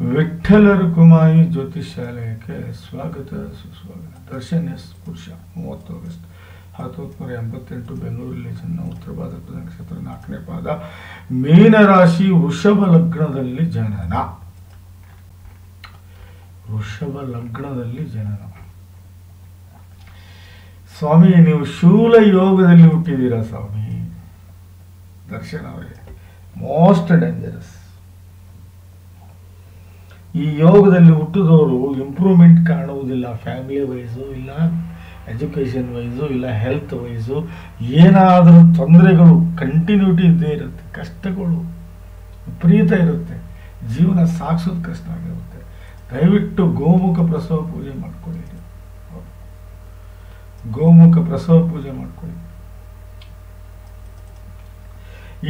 ವಿಠ್ಠಲ ರುಕುಮಾಯಿ ಜ್ಯೋತಿಷಾಲಯಕ್ಕೆ ಸ್ವಾಗತ ಸುಸ್ವಾಗತ. ದರ್ಶನ್ ಎಸ್ ಪುರುಷ 30 ಆಗಸ್ಟ್ 1988 ಬೆಂಗಳೂರಲ್ಲಿ ಜನ್ಮ. ಉತ್ತರ ಭಾರತದ ನಕ್ಷತ್ರ 4ನೇ ಪಾದ, ಮೀನರಾಶಿ, ವೃಷಭ ಲಗ್ನದಲ್ಲಿ ಜನನ. ವೃಷಭ ಲಗ್ನದಲ್ಲಿ ಜನನ. ಸ್ವಾಮಿ, ನೀವು ಶೂಲ ಯೋಗದಲ್ಲಿ ಹುಟ್ಟಿದ್ದೀರಾ ಸ್ವಾಮಿ. ದರ್ಶನ್ ಅವರೇ, ಮೋಸ್ಟ್ ಡೇಂಜರಸ್. ಈ ಯೋಗದಲ್ಲಿ ಹುಟ್ಟಿದವರು ಇಂಪ್ರೂವ್ಮೆಂಟ್ ಕಾಣುವುದಿಲ್ಲ. ಫ್ಯಾಮಿಲಿ ವೈಸು ಇಲ್ಲ, ಎಜುಕೇಷನ್ ವೈಸು ಇಲ್ಲ, ಹೆಲ್ತ್ ವೈಸು ಏನಾದರೂ ತೊಂದರೆಗಳು ಕಂಟಿನ್ಯೂಟಿ ಇದ್ದೇ ಇರುತ್ತೆ. ಕಷ್ಟಗಳು ವಿಪರೀತ ಇರುತ್ತೆ. ಜೀವನ ಸಾಗಿಸೋದು ಕಷ್ಟ ಆಗಿರುತ್ತೆ. ದಯವಿಟ್ಟು ಗೋಮುಖ ಪ್ರಸವ ಪೂಜೆ ಮಾಡ್ಕೊಳ್ಳಿ. ಗೋಮುಖ ಪ್ರಸವ ಪೂಜೆ ಮಾಡ್ಕೊಳ್ಳಿ.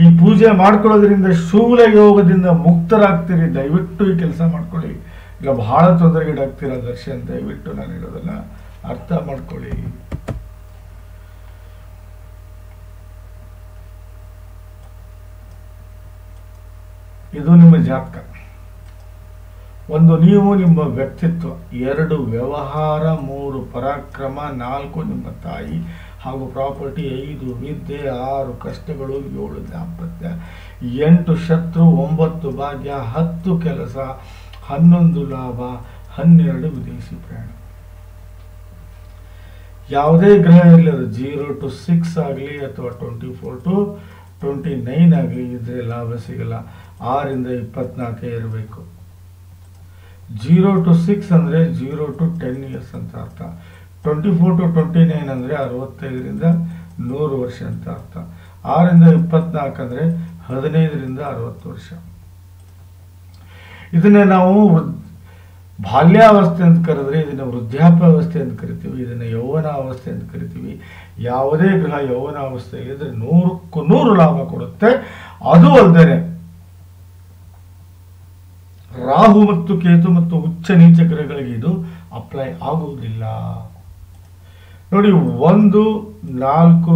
ಈ ಪೂಜೆ ಮಾಡ್ಕೊಳ್ಳೋದ್ರಿಂದ ಶೂಲ ಯೋಗದಿಂದ ಮುಕ್ತರಾಗ್ತೀರಿ. ದಯವಿಟ್ಟು ಈ ಕೆಲಸ ಮಾಡ್ಕೊಳ್ಳಿ. ಇಲ್ಲ ಬಹಳ ತೊಂದರೆಗೀಡಾಗ್ತೀರಾ. ದರ್ಶನ್, ದಯವಿಟ್ಟು ನಾನು ಹೇಳೋದನ್ನ ಅರ್ಥ ಮಾಡ್ಕೊಳ್ಳಿ. ಇದು ನಿಮ್ಮ ಜಾತಕ. 1 ನೀವು ನಿಮ್ಮ ವ್ಯಕ್ತಿತ್ವ, 2 ವ್ಯವಹಾರ, 3 ಪರಾಕ್ರಮ, 4 ನಿಮ್ಮ ತಾಯಿ ಹಾಗೂ ಪ್ರಾಪರ್ಟಿ, 5 ವಿದ್ಯೆ, 6 ಕಷ್ಟಗಳು, 7 ದಾಂಪತ್ಯ, 8 ಶತ್ರು, 9 ಭಾಗ್ಯ, 10 ಕೆಲಸ, 11 ಲಾಭ, 12 ವಿದೇಶಿ ಪ್ರಯಾಣ. ಯಾವುದೇ ಗ್ರಹ ಇರಲಿ, ಅದು 0 to 6 ಆಗಲಿ ಅಥವಾ 24 to 29 ಆಗಲಿ ಇದ್ರೆ ಲಾಭ ಸಿಗಲ್ಲ. 6ರಿಂದ 24 ಇರಬೇಕು. 0 to 6 ಅಂದರೆ 0 to 10 years ಅಂತ ಅರ್ಥ. 24 to 29 ಅಂದರೆ 65ರಿಂದ 100 ವರ್ಷ ಅಂತ ಅರ್ಥ. 6ರಿಂದ 24 ಅಂದರೆ 15ರಿಂದ 60 ವರ್ಷ. ಇದನ್ನ ನಾವು ಬಾಲ್ಯಾವಸ್ಥೆ ಅಂತ ಕರೆದ್ರೆ, ಇದನ್ನ ವೃದ್ಧಾಪ್ಯಾವಸ್ಥೆ ಅಂತ ಕರಿತೀವಿ, ಇದನ್ನ ಯೌವನ ಅವಸ್ಥೆ ಅಂತ ಕರಿತೀವಿ. ಯಾವುದೇ ಗ್ರಹ ಯೌವನ ಅವಸ್ಥೆ ಇದ್ರೆ 100ಕ್ಕೂ 100 ಲಾಭ ಕೊಡುತ್ತೆ. ಅದು ಅಲ್ಲದೆ ರಾಹು ಮತ್ತು ಕೇತು ಮತ್ತು ಉಚ್ಚ ನೀಚ ಗ್ರಹಗಳಿಗೆ ಇದು ಅಪ್ಲೈ ಆಗುವುದಿಲ್ಲ. ನೋಡಿ, 1, 4,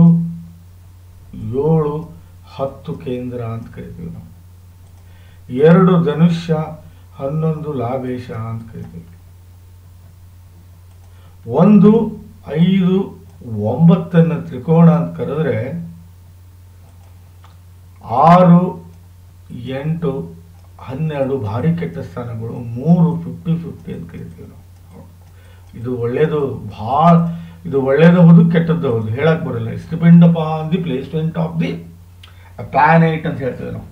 7, 10 ಕೇಂದ್ರ ಅಂತ ಕರಿತೀವಿ ನಾವು. 2 ಧನುಷ್ಯ, 11 ಲಾಭೇಶ ಅಂತ ಕರಿತೀವಿ. 1, 5, 9 ತ್ರಿಕೋಣ ಅಂತ ಕರೆದ್ರೆ 6, 8, 12 ಭಾರಿ ಕೆಟ್ಟ ಸ್ಥಾನಗಳು. 3 50-50 ಅಂತ ಕರಿತೀವಿ ನಾವು. ಇದು ಒಳ್ಳೇದು, ಇದು ಒಳ್ಳೇದು ಹೌದು, ಕೆಟ್ಟದ್ದು ಹೌದು, ಹೇಳಕ್ ಬರಲ್ಲ. It's depend upon the placement of the planet ಅಂತ ಹೇಳ್ತೇವೆ ನಾವು.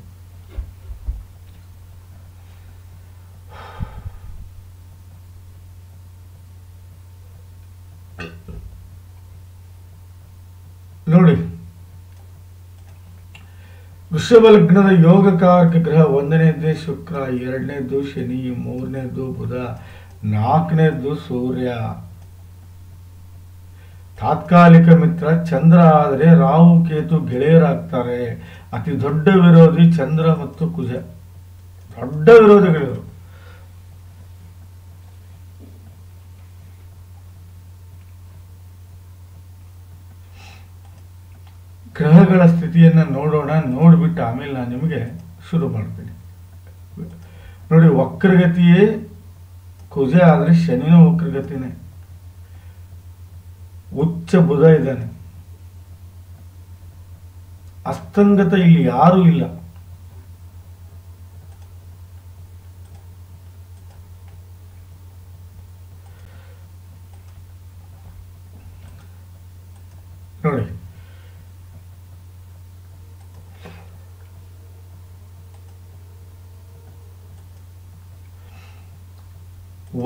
ನೋಡಿ, ವೃಷಭ ಲಗ್ನದ ಯೋಗಕಾರಕ ಗ್ರಹ 1ನೇದೇ ಶುಕ್ರ, 2ನೇದು ಶನಿ, 3ನೇದು ಬುಧ, 4ನೇದು ಸೂರ್ಯ. ತಾತ್ಕಾಲಿಕ ಮಿತ್ರ ಚಂದ್ರ ಆದರೆ ರಾಹು ಕೇತು ಗೆಳೆಯರಾಗ್ತಾರೆ. ಅತಿ ದೊಡ್ಡ ವಿರೋಧಿ ಚಂದ್ರ ಮತ್ತು ಕುಜ, ದೊಡ್ಡ ವಿರೋಧಿಗಳು. ಗ್ರಹಗಳ ಸ್ಥಿತಿಯನ್ನು ನೋಡೋಣ. ನೋಡಿಬಿಟ್ಟು ಆಮೇಲೆ ನಾನು ನಿಮಗೆ ಶುರು ಮಾಡ್ತೀನಿ. ನೋಡಿ, ವಕ್ರಗತಿಯೇ ಕುಜ ಆದರೆ ಶನಿನೂ ವಕ್ರಗತಿನೇ. ಉಚ್ಚ ಬುಧ ಇದ್ದಾನೆ. ಅಸ್ತಂಗತ ಇಲ್ಲಿ ಯಾರೂ ಇಲ್ಲ. ನೋಡಿ,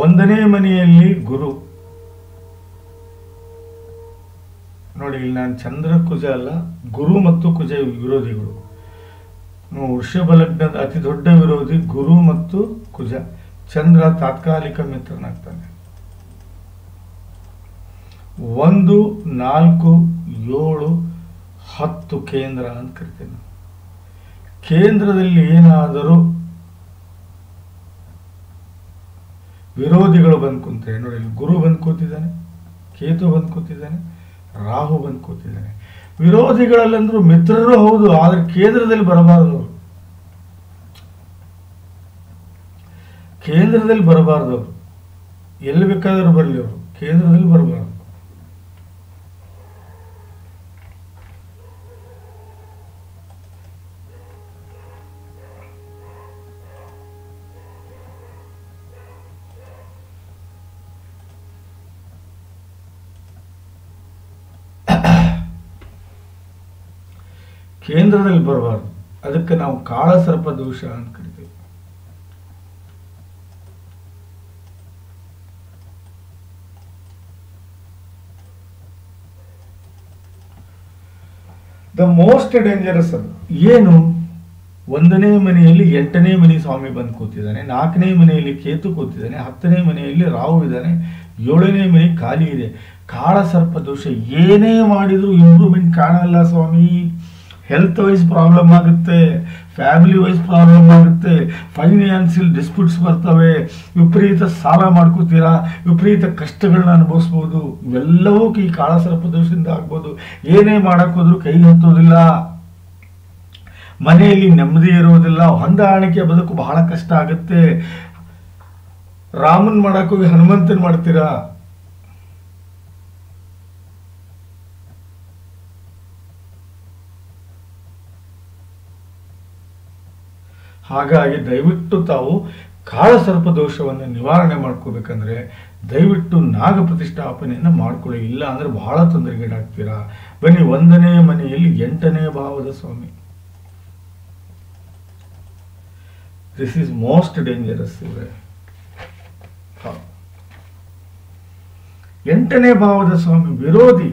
1ನೇ ಮನೆಯಲ್ಲಿ ಗುರು. ನೋಡಿ, ಇಲ್ಲಿ ನಾನು ಚಂದ್ರ ಕುಜ ಅಲ್ಲ, ಗುರು ಮತ್ತು ಕುಜ ವಿರೋಧಿಗಳು. ವೃಷಭ ಲಗ್ನದ ಅತಿ ದೊಡ್ಡ ವಿರೋಧಿ ಗುರು ಮತ್ತು ಕುಜ. ಚಂದ್ರ ತಾತ್ಕಾಲಿಕ ಮಿತ್ರನಾಗ್ತಾನೆ. 1, 4, 7, 10 ಕೇಂದ್ರ ಅಂತ ಕರಿತೇನೆ. ಕೇಂದ್ರದಲ್ಲಿ ಏನಾದರೂ ವಿರೋಧಿಗಳು ಬಂದು ಕೂತಾರೆ. ನೋಡಿ, ಗುರು ಬಂದು ಕೂತಿದ್ದಾನೆ, ಕೇತು ಬಂದು ಕೂತಿದ್ದಾನೆ, ರಾಹು ಬಂದು ಕೂತಿದ್ದಾನೆ. ವಿರೋಧಿಗಳಲ್ಲಂದ್ರೂ ಮಿತ್ರರು ಹೌದು, ಆದರೆ ಕೇಂದ್ರದಲ್ಲಿ ಬರಬಾರದು. ಕೇಂದ್ರದಲ್ಲಿ ಬರಬಾರ್ದು ಅವರು, ಎಲ್ಲಿ ಬೇಕಾದರೂ ಬರಲಿ ಅವರು, ಕೇಂದ್ರದಲ್ಲಿ ಬರಬಾರ್ದು. ಕೇಂದ್ರದಲ್ಲಿ ಬರಬಾರ್ದು. ಅದಕ್ಕೆ ನಾವು ಕಾಳಸರ್ಪ ದೋಷ ಅಂತ ಕರಿತೀವಿ. ದ ಮೋಸ್ಟ್ ಡೇಂಜರಸ್ ಅದು ಏನು, 1ನೇ ಮನೆಯಲ್ಲಿ 8ನೇ ಮನೆ ಸ್ವಾಮಿ ಬಂದು ಕೂತಿದ್ದಾನೆ, 4ನೇ ಮನೆಯಲ್ಲಿ ಕೇತು ಕೂತಿದ್ದಾನೆ, 10ನೇ ಮನೆಯಲ್ಲಿ ರಾಹು ಇದ್ದಾನೆ, 7ನೇ ಮನೆ ಖಾಲಿ ಇದೆ. ಕಾಳಸರ್ಪ ದೋಷ ಏನೇ ಮಾಡಿದ್ರು ಇಂಪ್ರೂವ್ಮೆಂಟ್ ಕಾಣಲ್ಲ ಸ್ವಾಮಿ. ಹೆಲ್ತ್ ವೈಸ್ ಪ್ರಾಬ್ಲಮ್ ಆಗುತ್ತೆ, ಫ್ಯಾಮಿಲಿ ವೈಸ್ ಪ್ರಾಬ್ಲಮ್ ಆಗುತ್ತೆ, ಫೈನಾನ್ಷಿಯಲ್ ಡಿಸ್ಪ್ಯೂಟ್ಸ್ ಬರ್ತವೆ, ವಿಪರೀತ ಸಾಲ ಮಾಡ್ಕೋತೀರಾ, ವಿಪರೀತ ಕಷ್ಟಗಳನ್ನ ಅನುಭವಿಸ್ಬೋದು. ಇವೆಲ್ಲವೂ ಈ ಕಾಳಸರ್ಪ ದೋಷದಿಂದ ಆಗ್ಬೋದು. ಏನೇ ಮಾಡೋಕ್ಕೋದ್ರೂ ಕೈಗೆ ಹತ್ತೋದಿಲ್ಲ, ಮನೆಯಲ್ಲಿ ನೆಮ್ಮದಿ ಇರೋದಿಲ್ಲ, ಹೊಂದಾಣಿಕೆ ಬದುಕು ಬಹಳ ಕಷ್ಟ ಆಗುತ್ತೆ. ರಾಮನ್ ಮಾಡೋಕ್ಕೋಗಿ ಹನುಮಂತನ್ ಮಾಡ್ತೀರಾ. ಹಾಗಾಗಿ ದಯವಿಟ್ಟು ತಾವು ಕಾಳಸರ್ಪ ದೋಷವನ್ನು ನಿವಾರಣೆ ಮಾಡ್ಕೋಬೇಕಂದ್ರೆ ದಯವಿಟ್ಟು ನಾಗ ಪ್ರತಿಷ್ಠಾಪನೆಯನ್ನು ಮಾಡ್ಕೊಳ್ಳಿ. ಇಲ್ಲ ಅಂದ್ರೆ ಬಹಳ ತೊಂದರೆಗೀಡಾಗ್ತೀರಾ. ಬನ್ನಿ, 1ನೇ ಮನೆಯಲ್ಲಿ 8ನೇ ಭಾವದ ಸ್ವಾಮಿ. This is most dangerous. 8ನೇ ಭಾವದ ಸ್ವಾಮಿ ವಿರೋಧಿ.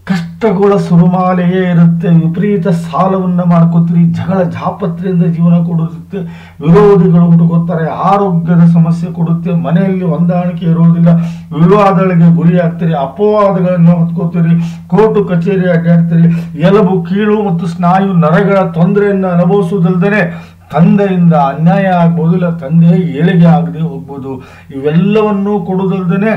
ಕಷ್ಟಗಳ ಸುರುಮಾಲೆಯೇ ಇರುತ್ತೆ, ವಿಪರೀತ ಸಾಲವನ್ನ ಮಾಡ್ಕೋತೀರಿ, ಜಗಳ ಜಾಪತ್ರೆಯಿಂದ ಜೀವನ ಕೊಡುತ್ತೆ, ವಿರೋಧಿಗಳು ಹುಡುಗುತ್ತಾರೆ, ಆರೋಗ್ಯದ ಸಮಸ್ಯೆ ಕೊಡುತ್ತೆ, ಮನೆಯಲ್ಲಿ ಹೊಂದಾಣಿಕೆ ಇರುವುದಿಲ್ಲ, ವಿವಾದಗಳಿಗೆ ಗುರಿ ಆಗ್ತೀರಿ, ಅಪವಾದಗಳನ್ನು ಹೊತ್ಕೋತೀರಿ, ಕೋರ್ಟು ಕಚೇರಿ ಅಡ್ಡಾಡ್ತೀರಿ, ಎಲುಬು ಕೀಳು ಮತ್ತು ಸ್ನಾಯು ನರಗಳ ತೊಂದರೆಯನ್ನು ಅನುಭವಿಸುವುದಲ್ಲದೆ ತಂದೆಯಿಂದ ಅನ್ಯಾಯ ಆಗ್ಬೋದು, ಇಲ್ಲ ತಂದೆ ಏಳಿಗೆ ಆಗದೆ ಹೋಗ್ಬೋದು. ಇವೆಲ್ಲವನ್ನೂ ಕೊಡುವುದಲ್ಲದೆ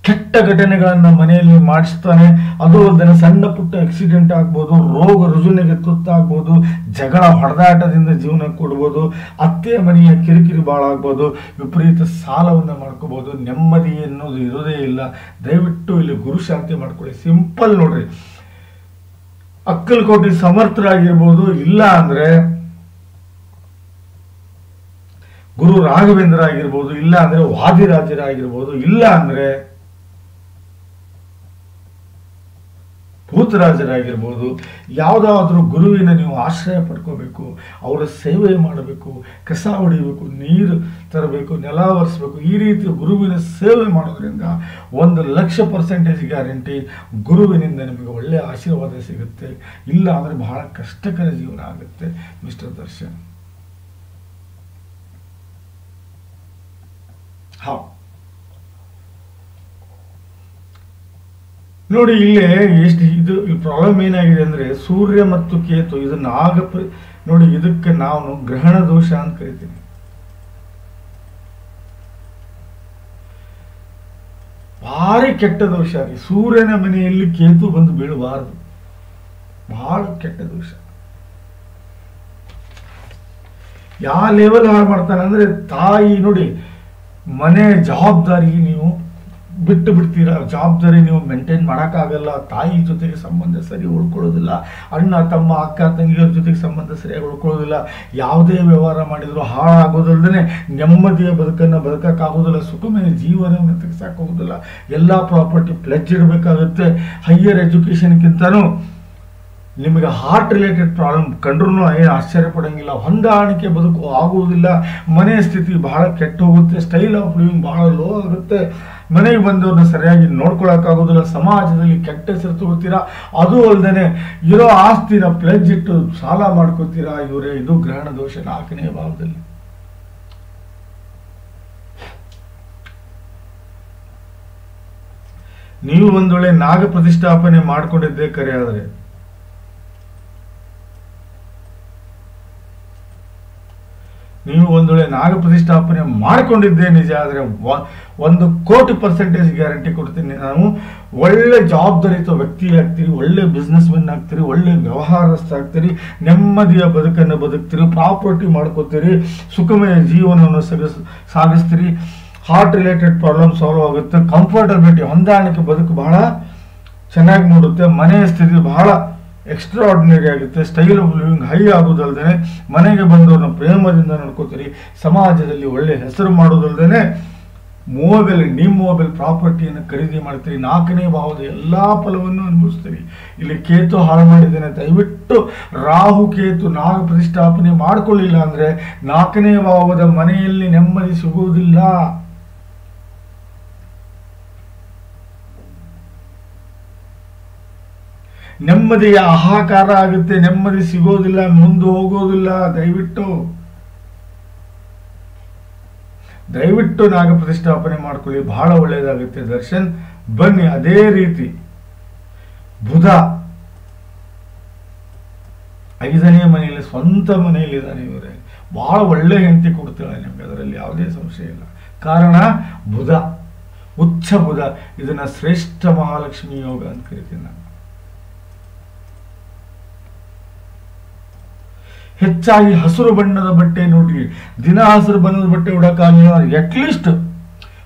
ಕೆಟ್ಟ ಘಟನೆಗಳನ್ನ ಮನೆಯಲ್ಲಿ ಮಾಡಿಸ್ತಾನೆ. ಅದು ಅಲ್ಲದೆ ಸಣ್ಣ ಪುಟ್ಟ ಆಕ್ಸಿಡೆಂಟ್ ಆಗ್ಬೋದು, ರೋಗ ರುಜಿನಿಗೆ ತುತ್ತಾಗ್ಬೋದು, ಜಗಳ ಹೊಡೆದಾಟದಿಂದ ಜೀವನ ಕೊಡ್ಬೋದು, ಅತ್ತೆ ಮನೆಯ ಕಿರಿಕಿರಿ ಭಾಳ ಆಗ್ಬೋದು, ವಿಪರೀತ ಸಾಲವನ್ನು ಮಾಡ್ಕೋಬಹುದು, ನೆಮ್ಮದಿ ಅನ್ನೋದು ಇರೋದೇ ಇಲ್ಲ. ದಯವಿಟ್ಟು ಇಲ್ಲಿ ಗುರು ಶಾಂತಿ ಮಾಡ್ಕೊಳ್ಳಿ. ಸಿಂಪಲ್ ನೋಡ್ರಿ, ಅಕ್ಕಲಕೋಟೆ ಸಮರ್ಥರಾಗಿರ್ಬೋದು, ಇಲ್ಲ ಅಂದ್ರೆ ಗುರು ರಾಘವೇಂದ್ರ ಆಗಿರ್ಬೋದು, ಇಲ್ಲ ಅಂದ್ರೆ ವಾದಿರಾಜರಾಗಿರ್ಬೋದು, ಇಲ್ಲ ಅಂದ್ರೆ ಭೂತರಾಜರಾಗಿರ್ಬೋದು, ಯಾವುದಾದ್ರೂ ಗುರುವಿನ ನೀವು ಆಶ್ರಯ ಪಡ್ಕೋಬೇಕು, ಅವರ ಸೇವೆ ಮಾಡಬೇಕು, ಕಸ ಹೊಡಿಬೇಕು, ನೀರು ತರಬೇಕು, ನೆಲ ಒರೆಸ್ಬೇಕು. ಈ ರೀತಿ ಗುರುವಿನ ಸೇವೆ ಮಾಡೋದ್ರಿಂದ 1,00,000% ಗ್ಯಾರಂಟಿ ಗುರುವಿನಿಂದ ನಿಮಗೆ ಒಳ್ಳೆಯ ಆಶೀರ್ವಾದ ಸಿಗುತ್ತೆ. ಇಲ್ಲ ಅಂದರೆ ಬಹಳ ಕಷ್ಟಕರ ಜೀವನ ಆಗುತ್ತೆ. ಮಿಸ್ಟರ್ ದರ್ಶನ್, ನೋಡಿ ಇಲ್ಲೇ ಎಷ್ಟು ಇದು ಪ್ರಾಬ್ಲಮ್ ಏನಾಗಿದೆ ಅಂದ್ರೆ ಸೂರ್ಯ ಮತ್ತು ಕೇತು ಇದು ನೋಡಿ, ಇದಕ್ಕೆ ನಾವು ಗ್ರಹಣ ದೋಷ ಅಂತ ಕರಿತೀವಿ. ಭಾರಿ ಕೆಟ್ಟ ದೋಷ ರೀ. ಸೂರ್ಯನ ಮನೆಯಲ್ಲಿ ಕೇತು ಬಂದು ಬೀಳಬಾರದು, ಬಹಳ ಕೆಟ್ಟ ದೋಷ. ಯಾವ ಲೆವೆಲ್ ಹಾಳು ಮಾಡ್ತಾನೆ ಅಂದ್ರೆ ತಾಯಿ ನೋಡಿ, ಮನೆ ಜವಾಬ್ದಾರಿ ನೀವು ಬಿಟ್ಟು ಬಿಡ್ತೀರಾ, ಜವಾಬ್ದಾರಿ ನೀವು ಮೇಂಟೈನ್ ಮಾಡೋಕ್ಕಾಗಲ್ಲ, ತಾಯಿ ಜೊತೆಗೆ ಸಂಬಂಧ ಸರಿ ಉಳ್ಕೊಳ್ಳೋದಿಲ್ಲ, ಅಣ್ಣ ತಮ್ಮ ಅಕ್ಕ ತಂಗಿಯವ್ರ ಜೊತೆಗೆ ಸಂಬಂಧ ಸರಿಯಾಗಿ ಉಳ್ಕೊಳ್ಳೋದಿಲ್ಲ, ಯಾವುದೇ ವ್ಯವಹಾರ ಮಾಡಿದ್ರು ಹಾಳಾಗೋದಲ್ದೇ ನೆಮ್ಮದಿಯ ಬದುಕನ್ನು ಬದುಕಕ್ಕಾಗೋದಿಲ್ಲ, ಸುಖಮಯ ಜೀವನವನ್ನು ತೆಗೆಸಕ್ಕಾಗೋದಿಲ್ಲ, ಎಲ್ಲ ಪ್ರಾಪರ್ಟಿ ಪ್ಲೆಜ್ ಇಡಬೇಕಾಗುತ್ತೆ. ಹೈಯರ್ ಎಜುಕೇಷನ್ಗಿಂತನೂ ನಿಮಗೆ ಹಾರ್ಟ್ ರಿಲೇಟೆಡ್ ಪ್ರಾಬ್ಲಮ್ ಕಂಡ್ರೂ ಏನು ಆಶ್ಚರ್ಯ ಪಡೋಂಗಿಲ್ಲ. ಹೊಂದಾಣಿಕೆ ಬದುಕು ಆಗುವುದಿಲ್ಲ, ಮನೆ ಸ್ಥಿತಿ ಬಹಳ ಕೆಟ್ಟು ಹೋಗುತ್ತೆ, ಸ್ಟೈಲ್ ಆಫ್ ಲಿವಿಂಗ್ ಬಹಳ ಲೋ ಆಗುತ್ತೆ, ಮನೆಗೆ ಬಂದವ್ರನ್ನ ಸರಿಯಾಗಿ ನೋಡ್ಕೊಳಕ್ಕಾಗೋದಿಲ್ಲ, ಸಮಾಜದಲ್ಲಿ ಕೆಟ್ಟ ಹೆಸರು ತಗೋತೀರಾ, ಅದು ಅಲ್ಲದೆ ಇರೋ ಆಸ್ತಿನ ಪ್ಲೆಜ್ ಇಟ್ಟು ಸಾಲ ಮಾಡ್ಕೋತೀರಾ. ಇವರೇ ಇದು ಗ್ರಹಣ ದೋಷ 4ನೇ ಭಾವದಲ್ಲಿ. ನೀವು ಒಂದು ವೇಳೆ ನಾಗ ಪ್ರತಿಷ್ಠಾಪನೆ ಮಾಡ್ಕೊಂಡಿದ್ದೇ ಕರೆ ಆದರೆ ನೀವು ನೀವು ಒಂದು ವೇಳೆ ನಾಗ ಪ್ರತಿಷ್ಠಾಪನೆ ಮಾಡಿಕೊಂಡಿದ್ದೇ ನಿಜ ಆದರೆ 1,000,000% ಗ್ಯಾರಂಟಿ ಕೊಡ್ತೀನಿ, ನಾನು ಒಳ್ಳೆ ಜವಾಬ್ದಾರಿಯುತ ವ್ಯಕ್ತಿ ಆಗ್ತೀರಿ, ಒಳ್ಳೆ ಬಿಸ್ನೆಸ್ ಮೆನ್ ಆಗ್ತೀರಿ, ಒಳ್ಳೆ ವ್ಯವಹಾರಸ್ಥ ಆಗ್ತೀರಿ, ನೆಮ್ಮದಿಯ ಬದುಕನ್ನು ಬದುಕ್ತೀರಿ, ಪ್ರಾಪರ್ಟಿ ಮಾಡ್ಕೋತೀರಿ, ಸುಖಮಯ ಜೀವನವನ್ನು ಸಾಗಿಸ್ತೀರಿ, ಹಾರ್ಟ್ ರಿಲೇಟೆಡ್ ಪ್ರಾಬ್ಲಮ್ ಸಾಲ್ವ್ ಆಗುತ್ತೆ, ಕಂಫರ್ಟಬಿಲಿಟಿ ಹೊಂದಾಣಿಕೆ ಬದುಕು ಬಹಳ ಚೆನ್ನಾಗಿ ಮೂಡುತ್ತೆ, ಮನೆಯ ಸ್ಥಿತಿ ಬಹಳ ಎಕ್ಸ್ಟ್ರಾಆರ್ಡಿನರಿ ಆಗುತ್ತೆ, ಸ್ಟೈಲ್ ಆಫ್ ಲಿವಿಂಗ್ ಹೈ ಆಗೋದಲ್ದೇ ಮನೆಗೆ ಬಂದವ್ರನ್ನ ಪ್ರೇಮದಿಂದ ನೋಡ್ಕೋತೀರಿ, ಸಮಾಜದಲ್ಲಿ ಒಳ್ಳೆ ಹೆಸರು ಮಾಡೋದಲ್ದೇ ನಿಮ್ಮ ಮೊಬೈಲ್ ಪ್ರಾಪರ್ಟಿಯನ್ನು ಖರೀದಿ ಮಾಡ್ತೀರಿ, 4ನೇ ಭಾವದ ಎಲ್ಲ ಫಲವನ್ನು ಅನುಭವಿಸ್ತೀರಿ. ಇಲ್ಲಿ ಕೇತು ಹಾಳು ಮಾಡಿದ್ದೇನೆ, ದಯವಿಟ್ಟು ರಾಹು ಕೇತು ನಾಗ ಪ್ರತಿಷ್ಠಾಪನೆ ಮಾಡ್ಕೊಳ್ಳಿಲ್ಲ ಅಂದರೆ 4ನೇ ಭಾವದ ಮನೆಯಲ್ಲಿ ನೆಮ್ಮದಿ ಸಿಗುವುದಿಲ್ಲ. ನೆಮ್ಮದಿಯ ಹಾಹಾಕಾರ ಆಗುತ್ತೆ, ನೆಮ್ಮದಿ ಸಿಗೋದಿಲ್ಲ, ಮುಂದೆ ಹೋಗೋದಿಲ್ಲ. ದಯವಿಟ್ಟು ನಾಗ ಪ್ರತಿಷ್ಠಾಪನೆ ಮಾಡ್ಕೊಳ್ಳಿ, ಬಹಳ ಒಳ್ಳೆಯದಾಗುತ್ತೆ. ದರ್ಶನ್ ಬನ್ನಿ. ಅದೇ ರೀತಿ ಬುಧ 5ನೇ ಮನೆಯಲ್ಲಿ, ಸ್ವಂತ ಮನೆಯಲ್ಲಿದ್ದಾನೆ. ಇವರೇ ಬಹಳ ಒಳ್ಳೆ ಹೆಂಡತಿ ಕೊಡ್ತಾಳೆ ನಿಮ್ಗೆ, ಅದರಲ್ಲಿ ಯಾವುದೇ ಸಂಶಯ ಇಲ್ಲ. ಕಾರಣ ಬುಧ, ಉಚ್ಚ ಬುಧ. ಇದನ್ನ ಶ್ರೇಷ್ಠ ಮಹಾಲಕ್ಷ್ಮಿ ಯೋಗ ಅಂತ ಕರಿತೀನಿ ನಾನು. ಹೆಚ್ಚಾಗಿ ಹಸಿರು ಬಣ್ಣದ ಬಟ್ಟೆ ನೋಡ್ರಿ, ದಿನ ಹಸಿರು ಬಣ್ಣದ ಬಟ್ಟೆ ಉಡಕ್ಕಾಗಿಲ್ಲ, ಅಟ್ಲೀಸ್ಟ್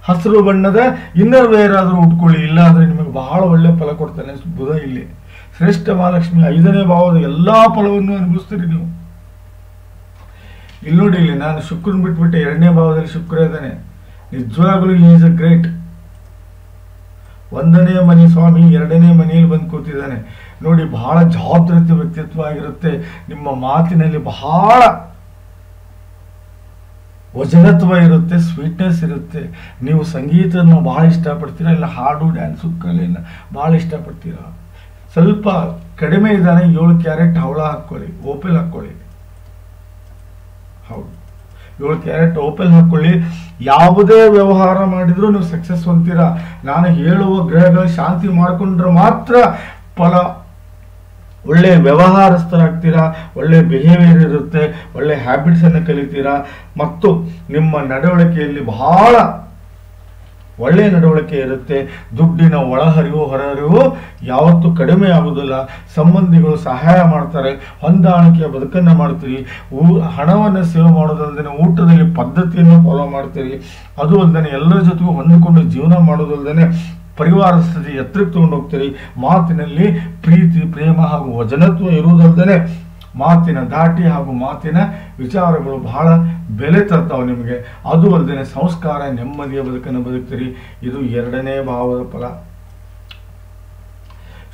ಹಸಿರು ಬಣ್ಣದ ಇನ್ನರ್ ವೇರ್ ಆದ್ರೂ ಉಟ್ಕೊಳ್ಳಿ, ಇಲ್ಲ ಅಂದ್ರೆ ನಿಮಗೆ ಬಹಳ ಒಳ್ಳೆ ಫಲ ಕೊಡ್ತಾನೆ ಬುಧ. ಇಲ್ಲಿ ಶ್ರೇಷ್ಠ ಮಹಾಲಕ್ಷ್ಮಿ 5ನೇ ಭಾವದ ಎಲ್ಲಾ ಫಲವನ್ನು ಅನುಭವಿಸ್ತೀರಿ ನೀವು. ಇಲ್ಲಿ ನೋಡಿ, ಇಲ್ಲಿ ನಾನು ಶುಕ್ರನ್ ಬಿಟ್ಬಿಟ್ಟೆ, 2ನೇ ಭಾವದಲ್ಲಿ ಶುಕ್ರ ಇದ್ದಾನೆ. ನಿಜವಾಗ್ಲೂ ಈಸ್ ಅ ಗ್ರೇಟ್. 1ನೇ ಮನೆ ಸ್ವಾಮಿ 2ನೇ ಮನೆಯಲ್ಲಿ ಬಂದು ಕೂತಿದ್ದಾನೆ ನೋಡಿ. ಬಹಳ ಜವಾಬ್ದಾರಿ ವ್ಯಕ್ತಿತ್ವ ಆಗಿರುತ್ತೆ, ನಿಮ್ಮ ಮಾತಿನಲ್ಲಿ ಬಹಳ ವಚನತ್ವ ಇರುತ್ತೆ, ಸ್ವೀಟ್ನೆಸ್ ಇರುತ್ತೆ. ನೀವು ಸಂಗೀತನ ಬಹಳ ಇಷ್ಟಪಡ್ತೀರಾ, ಇಲ್ಲ ಹಾಡು ಡ್ಯಾನ್ಸು ಕಲೆಯನ್ನು ಬಹಳ ಇಷ್ಟಪಡ್ತೀರಾ. ಸ್ವಲ್ಪ ಕಡಿಮೆ ಇದ್ದಾನೆ, 7 ಕ್ಯಾರೆಟ್ ಹವಳ ಹಾಕ್ಕೊಳ್ಳಿ, ಓಪೆಲ್ ಹಾಕ್ಕೊಳ್ಳಿ. ಹೌದು, 7 ಕ್ಯಾರೆಟ್ ಓಪೆಲ್ ಹಾಕ್ಕೊಳ್ಳಿ. ಯಾವುದೇ ವ್ಯವಹಾರ ಮಾಡಿದ್ರು ನೀವು ಸಕ್ಸಸ್ ಹೊಂದ್ತೀರಾ. ನಾನು ಹೇಳುವ ಗ್ರಹಗಳ ಶಾಂತಿ ಮಾಡಿಕೊಂಡ್ರೆ ಮಾತ್ರ ಫಲ. ಒಳ್ಳೆ ವ್ಯವಹಾರಸ್ಥರಾಗ್ತೀರಾ, ಒಳ್ಳೆ ಬಿಹೇವಿಯರ್ ಇರುತ್ತೆ, ಒಳ್ಳೆ ಹ್ಯಾಬಿಟ್ಸ್ ಅನ್ನು ಕಲಿತೀರಾ, ಮತ್ತು ನಿಮ್ಮ ನಡವಳಿಕೆಯಲ್ಲಿ ಬಹಳ ಒಳ್ಳೆಯ ನಡವಳಿಕೆ ಇರುತ್ತೆ. ದುಡ್ಡಿನ ಒಳಹರಿವು ಹೊರಹರಿವು ಯಾವತ್ತೂ ಕಡಿಮೆ ಆಗುವುದಿಲ್ಲ. ಸಂಬಂಧಿಗಳು ಸಹಾಯ ಮಾಡ್ತಾರೆ, ಹೊಂದಾಣಿಕೆಯ ಬದುಕನ್ನು ಮಾಡ್ತೀರಿ. ಹಣವನ್ನು ಸೇವ್ ಮಾಡೋದಲ್ದೇ ಊಟದಲ್ಲಿ ಪದ್ಧತಿಯನ್ನು ಫಾಲೋ ಮಾಡ್ತೀರಿ. ಅದು ಅಲ್ಲದೆ ಎಲ್ಲರ ಜೊತೆಗೂ ಹೊಂದಿಕೊಂಡು ಜೀವನ ಮಾಡೋದಲ್ದೇ ಪರಿವಾರ ಸ್ಥಿತಿ ಎತ್ತರಕ್ಕೆ ತಗೊಂಡು ಹೋಗ್ತೀರಿ. ಮಾತಿನಲ್ಲಿ ಪ್ರೀತಿ, ಪ್ರೇಮ ಹಾಗೂ ವಚನತ್ವ ಇರುವುದಲ್ದೇ ಮಾತಿನ ದಾಟಿ ಹಾಗೂ ಮಾತಿನ ವಿಚಾರಗಳು ಬಹಳ ಬೆಲೆ ತರ್ತಾವೆ ನಿಮಗೆ. ಅದು ಅಲ್ಲದೆ ಸಂಸ್ಕಾರ, ನೆಮ್ಮದಿಯ ಬದುಕನ್ನು ಬದುಕ್ತೀರಿ. ಇದು 2ನೇ ಭಾವದ ಫಲ.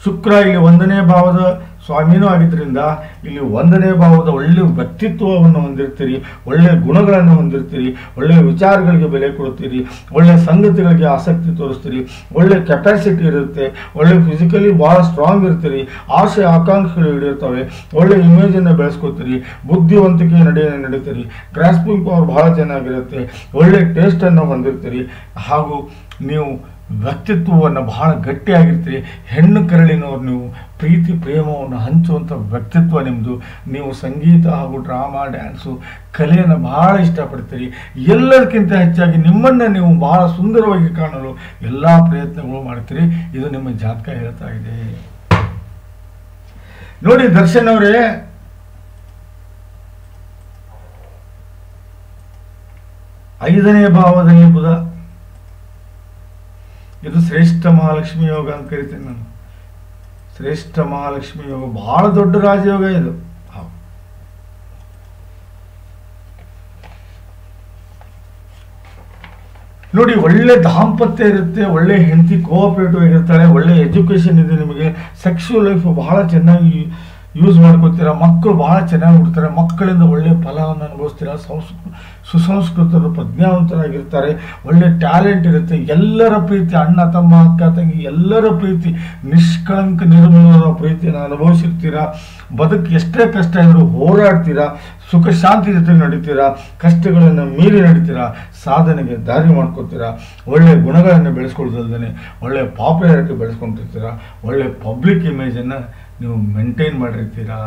ಶುಕ್ರ ಇಲ್ಲಿ 1ನೇ ಭಾವದ ಸ್ವಾಮಿನೂ ಆಗಿದ್ರಿಂದ ಇಲ್ಲಿ 1ನೇ ಭಾವದ ಒಳ್ಳೆ ವ್ಯಕ್ತಿತ್ವವನ್ನು ಹೊಂದಿರ್ತೀರಿ, ಒಳ್ಳೆ ಗುಣಗಳನ್ನು ಹೊಂದಿರ್ತೀರಿ, ಒಳ್ಳೆ ವಿಚಾರಗಳಿಗೆ ಬೆಲೆ ಕೊಡ್ತೀರಿ, ಒಳ್ಳೆ ಸಂಗತಿಗಳಿಗೆ ಆಸಕ್ತಿ ತೋರಿಸ್ತೀರಿ, ಒಳ್ಳೆ ಕೆಪಾಸಿಟಿ ಇರುತ್ತೆ, ಒಳ್ಳೆ ಫಿಸಿಕಲಿ ಭಾಳ ಸ್ಟ್ರಾಂಗ್ ಇರ್ತೀರಿ, ಆಸೆ ಆಕಾಂಕ್ಷೆಗಳು ಹಿಡಿಯುತ್ತವೆ, ಒಳ್ಳೆ ಇಮೇಜನ್ನು ಬೆಳೆಸ್ಕೊತೀರಿ, ಬುದ್ಧಿವಂತಿಕೆ ನಡೀತೀರಿ, ಗ್ರಾಸ್ಪಿಂಗ್ ಪವರ್ ಬಹಳ ಚೆನ್ನಾಗಿರುತ್ತೆ, ಒಳ್ಳೆ ಟೇಸ್ಟನ್ನು ಹೊಂದಿರ್ತೀರಿ, ಹಾಗೂ ನೀವು ವ್ಯಕ್ತಿತ್ವವನ್ನು ಬಹಳ ಗಟ್ಟಿಯಾಗಿರ್ತೀರಿ. ಹೆಣ್ಣು ಕರಳಿನವ್ರು ನೀವು, ಪ್ರೀತಿ ಪ್ರೇಮವನ್ನು ಹಂಚುವಂಥ ವ್ಯಕ್ತಿತ್ವ ನಿಮ್ಮದು. ನೀವು ಸಂಗೀತ ಹಾಗೂ ಡ್ರಾಮಾ, ಡ್ಯಾನ್ಸು, ಕಲೆಯನ್ನು ಬಹಳ ಇಷ್ಟಪಡ್ತೀರಿ. ಎಲ್ಲದಕ್ಕಿಂತ ಹೆಚ್ಚಾಗಿ ನಿಮ್ಮನ್ನು ನೀವು ಬಹಳ ಸುಂದರವಾಗಿ ಕಾಣಲು ಎಲ್ಲ ಪ್ರಯತ್ನಗಳು ಮಾಡ್ತೀರಿ. ಇದು ನಿಮ್ಮ ಜಾತಕ ಹೇಳ್ತಾ ಇದೆ ನೋಡಿ. ದರ್ಶನ್ ಅವರೇ, ಐದನೇ ಭಾವದಲ್ಲಿ ಬುಧ, ಇದು ಶ್ರೇಷ್ಠ ಮಹಾಲಕ್ಷ್ಮಿ ಯೋಗ ಅಂತ ಕರಿತೀನಿ ನಾನು. ಶ್ರೇಷ್ಠ ಮಹಾಲಕ್ಷ್ಮಿ ಯೋಗ ಬಹಳ ದೊಡ್ಡ ರಾಜಯೋಗ ಇದು. ನೋಡಿ, ಒಳ್ಳೆ ದಾಂಪತ್ಯ ಇರುತ್ತೆ, ಒಳ್ಳೆ ಹೆಂಡತಿ ಕೋಆಪರೇಟಿವ್ ಆಗಿರ್ತಾಳೆ, ಒಳ್ಳೆ ಎಜುಕೇಶನ್ ಇದೆ ನಿಮಗೆ, ಸೆಕ್ಸುವಲ್ ಲೈಫ್ ಬಹಳ ಚೆನ್ನಾಗಿ ಯೂಸ್ ಮಾಡ್ಕೊತೀರಾ, ಮಕ್ಕಳು ಬಹಳ ಚೆನ್ನಾಗಿ ಹುಡ್ತಾರೆ, ಮಕ್ಕಳಿಂದ ಒಳ್ಳೆ ಫಲವನ್ನು ಅನುಭವಿಸ್ತೀರಾ, ಸುಸಂಸ್ಕೃತರು, ಪ್ರಜ್ಞಾವಂತರಾಗಿರ್ತಾರೆ, ಒಳ್ಳೆ ಟ್ಯಾಲೆಂಟ್ ಇರುತ್ತೆ, ಎಲ್ಲರ ಪ್ರೀತಿ, ಅಣ್ಣ ತಮ್ಮ ಅಕ್ಕ ತಂಗಿ ಎಲ್ಲರ ಪ್ರೀತಿ, ನಿಷ್ಕಳಂಕ ನಿರ್ಮಲವಾದ ಪ್ರೀತಿಯನ್ನು ಅನುಭವಿಸಿರ್ತೀರಾ. ಬದುಕು ಎಷ್ಟೇ ಕಷ್ಟ ಇದ್ರೂ ಹೋರಾಡ್ತೀರಾ, ಸುಖ ಶಾಂತಿ ಜೊತೆ ನಡೀತೀರಾ, ಕಷ್ಟಗಳನ್ನು ಮೀರಿ ನಡೀತೀರಾ, ಸಾಧನೆಗೆ ದಾರಿ ಮಾಡ್ಕೊತೀರಾ, ಒಳ್ಳೆ ಗುಣಗಳನ್ನು ಬೆಳೆಸ್ಕೊಳ್ದಲ್ದೇ ಒಳ್ಳೆ ಪಾಪ್ಯುಲಾರಿಟಿ ಬೆಳೆಸ್ಕೊಂಡಿರ್ತೀರಾ, ಒಳ್ಳೆ ಪಬ್ಲಿಕ್ ಇಮೇಜನ್ನು ನೀವು ಮೇಂಟೈನ್ ಮಾಡಿರ್ತೀರಾ.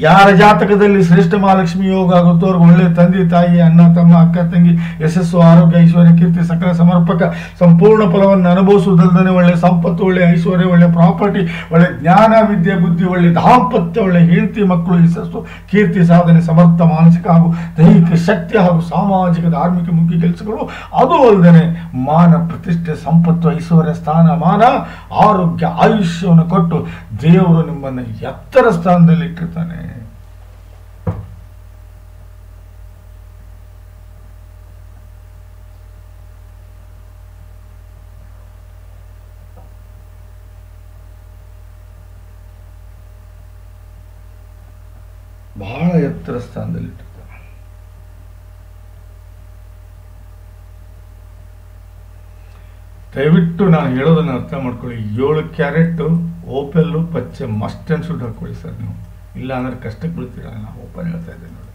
ಯಾರ ಜಾತಕದಲ್ಲಿ ಶ್ರೇಷ್ಠ ಮಹಾಲಕ್ಷ್ಮಿ ಯೋಗ ಆಗುತ್ತೋ ಅವ್ರಿಗೆ ಒಳ್ಳೆ ತಂದೆ ತಾಯಿ ಅಣ್ಣ ತಮ್ಮ ಅಕ್ಕ ತಂಗಿ ಯಶಸ್ಸು ಆರೋಗ್ಯ ಐಶ್ವರ್ಯ ಕೀರ್ತಿ ಸಕಲ ಸಮರ್ಪಕ ಸಂಪೂರ್ಣ ಫಲವನ್ನು ಅನುಭವಿಸುವುದಲ್ಲದೆ ಒಳ್ಳೆ ಸಂಪತ್ತು ಒಳ್ಳೆ ಐಶ್ವರ್ಯ ಒಳ್ಳೆ ಪ್ರಾಪರ್ಟಿ ಒಳ್ಳೆ ಜ್ಞಾನ ವಿದ್ಯೆ ಬುದ್ಧಿ ಒಳ್ಳೆ ದಾಂಪತ್ಯ ಒಳ್ಳೆ ಹೆಂಡತಿ ಮಕ್ಕಳು ಯಶಸ್ಸು ಕೀರ್ತಿ ಸಾಧನೆ ಸಮರ್ಥ ಮಾನಸಿಕ ಹಾಗೂ ದೈಹಿಕ ಶಕ್ತಿ ಹಾಗೂ ಸಾಮಾಜಿಕ ಧಾರ್ಮಿಕ ಮುಖ್ಯ ಕೆಲಸಗಳು ಅದು ಅಲ್ಲದೆ ಮಾನ ಪ್ರತಿಷ್ಠೆ ಸಂಪತ್ತು ಐಶ್ವರ್ಯ ಸ್ಥಾನ ಮಾನ ಆರೋಗ್ಯ ಆಯುಷ್ಯವನ್ನು ಕೊಟ್ಟು ದೇವರು ನಿಮ್ಮನ್ನು ಎತ್ತರ ಸ್ಥಾನದಲ್ಲಿ ಇಟ್ಟಿರ್ತಾನೆ. ಬಹಳ ಎತ್ತರ ಸ್ಥಾನದಲ್ಲಿ ಇಟ್ಟಿರ್ತಾನೆ. ದಯವಿಟ್ಟು ನಾನು ಹೇಳೋದನ್ನ ಅರ್ಥ ಮಾಡ್ಕೊಳ್ಳಿ. 7 ಕ್ಯಾರೆಟ್ ಓಪೆಲ್ಲು ಪಚ್ಚೆ ಮಸ್ಟ್ ಅಂಡ್ ಶುಡ್ ಹಾಕೊಳ್ಳಿ ಸರ್. ನೀವು ಇಲ್ಲ ಅಂದ್ರೆ ಕಷ್ಟಕ್ಕೆ ಬೀಳ್ತೀರ. ನಾನು ಓಪನ್ ಹೇಳ್ತಾ ಇದ್ದೇನೆ ನೋಡಿ.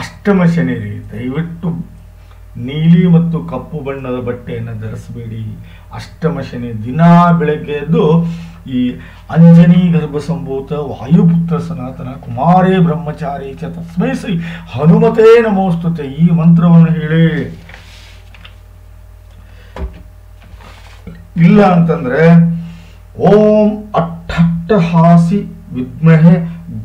ಅಷ್ಟಮ ಶನಿ ರೀ, ದಯವಿಟ್ಟು ನೀಲಿ ಮತ್ತು ಕಪ್ಪು ಬಣ್ಣದ ಬಟ್ಟೆಯನ್ನು ಧರಿಸಬೇಡಿ. ಅಷ್ಟಮ ಶನಿ ದಿನಾ ಬೆಳಗ್ಗೆ ಎದ್ದು ಈ ಅಂಜನಿ ಗರ್ಭ ಸಂಭೂತ ವಾಯುಪುತ್ರ ಸನಾತನ ಕುಮಾರೇ ಬ್ರಹ್ಮಚಾರಿ ಚ ತಸ್ಮೈ ಶ್ರೀ ಹನುಮತೇ ನಮೋಸ್ತುತೆ ಈ ಮಂತ್ರವನ್ನು ಹೇಳಿ. ಇಲ್ಲ ಅಂತಂದ್ರೆ ಓಂ ಅಟ್ಟಹಾಸಿ ವಿದ್ಮಹೆ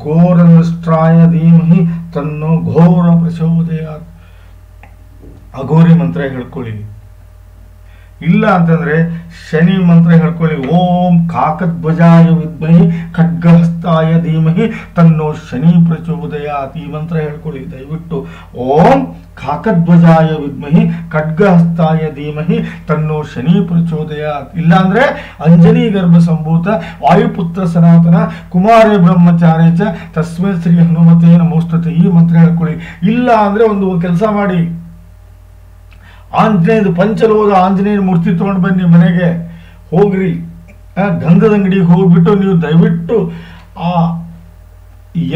ಘೋರನಿಷ್ಠಾಯ ಧೀಮಹಿ ತನ್ನೋ ಘೋರ ಪ್ರಚೋದಯಾತ್ ಅಘೋರಿ ಮಂತ್ರ ಹೇಳ್ಕೊಳ್ಳಿ. ಇಲ್ಲ ಅಂತಂದ್ರೆ ಶನಿ ಮಂತ್ರ ಹೇಳ್ಕೊಳ್ಳಿ. ಓಂ ಕಾಕಧ್ವಜಾಯ ವಿದ್ಮಹಿ ಖಡ್ಗಹಸ್ತಾಯ ಧೀಮಹಿ ತನ್ನೋ ಶನಿ ಪ್ರಚೋದಯಾತ್ ಈ ಮಂತ್ರ ಹೇಳ್ಕೊಳ್ಳಿ ದಯವಿಟ್ಟು. ಓಂ ಕಾಕಧ್ವಜಾಯ ವಿದ್ಮಹಿ ಖಡ್ಗಹಸ್ತಾಯ ಧೀಮಹಿ ತನ್ನೋ ಶನಿ ಪ್ರಚೋದಯಾತ್. ಇಲ್ಲ ಅಂದ್ರೆ ಅಂಜನಿ ಗರ್ಭ ಸಂಭೂತ ವಾಯುಪುತ್ರ ಸನಾತನ ಕುಮಾರ ಬ್ರಹ್ಮಚಾರಿ ಚ ತಸ್ಮೈ ಶ್ರೀ ಹನುಮತೇ ನಮೋಸ್ತುತೆ ಈ ಮಂತ್ರ ಹೇಳ್ಕೊಳ್ಳಿ. ಇಲ್ಲ ಅಂದ್ರೆ ಒಂದು ಕೆಲಸ ಮಾಡಿ, ಆಂಜನೇಯದ ಪಂಚಲೋಹದ ಆಂಜನೇಯನ ಮೂರ್ತಿ ತಗೊಂಡು ಬನ್ನಿ, ಮನೆಗೆ ಹೋಗ್ರಿ, ಗಂಧದ ಅಂಗಡಿಗೆ ಹೋಗ್ಬಿಟ್ಟು ನೀವು ದಯವಿಟ್ಟು ಆ